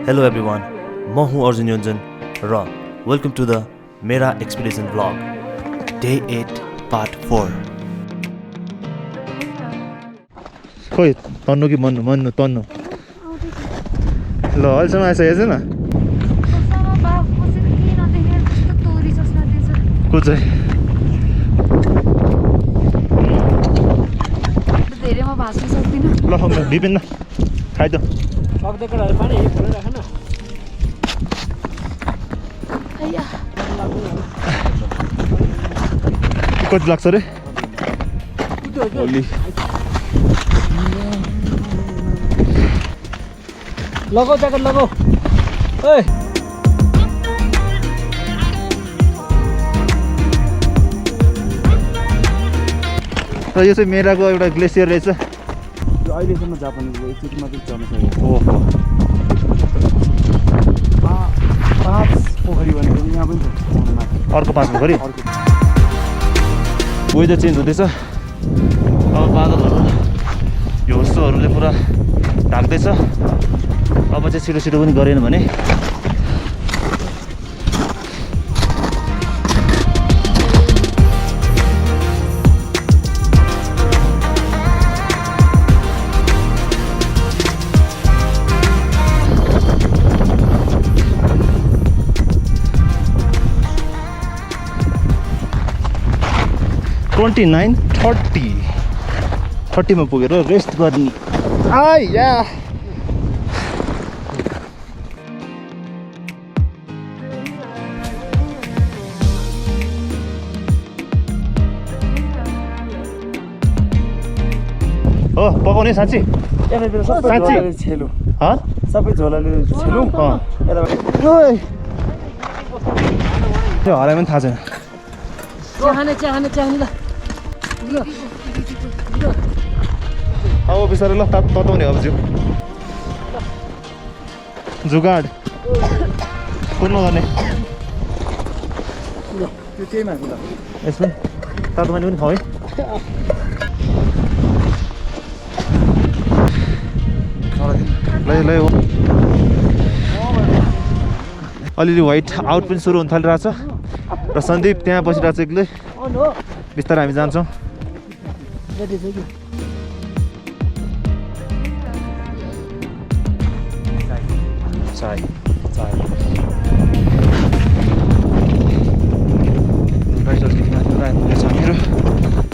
Hello everyone, म हुँ अर्जुन योन्जन र वेलकम टु द मेरा एक्सपिडिसन भ्लग डे 8 पार्ट 4। खोइ तन्नु कि मन्नु तन्नु ल अहिलेसम्म आइसकेको छैन को चाहिँ धेरै म भास्न सक्दिनँ ल बिपिन खाइद कति लाग्छ रे लगाऊ ज्याकेट लगाऊ ए र यो चाहिँ मेराको एउटा ग्लेसियर रहेछ। अहिलेसम्म जापानिजले एकचोटि मात्रै चढ्न सकेको। ओहो 5 पोखरी भनेको यहाँ पनि छ अर्को 5 पोखरी। वेदर चेन्ज हुँदैछ अब बादलहरू यो होस्टोहरूले पुरा ढाक्दैछ। अब चाहिँ छिटो छिटो पनि गरेन भने $29, $30 मा पुगेर रेस्ट गर्ने। आइया हो पकाउने साँच्ची यहाँनिर सबै झोलाले छेलु सबै झोलाले छेलु त्यो हराइ पनि थाहा छैन। चाहने ल अब बिस्तारै ल तताउने अब जिउ जुगाड कुर्नु गर्ने त्यो त्यही माथि ल यसमा तातो पानी पनि खाऊ है। ल अलिअलि व्हाइट आउट पनि सुरु हुन थालिरहेछ र सन्दीप त्यहाँ बसिरहेको छ एक्लै। बिस्तारै हामी जान्छौँ।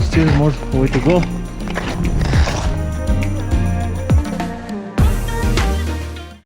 Still more way to go.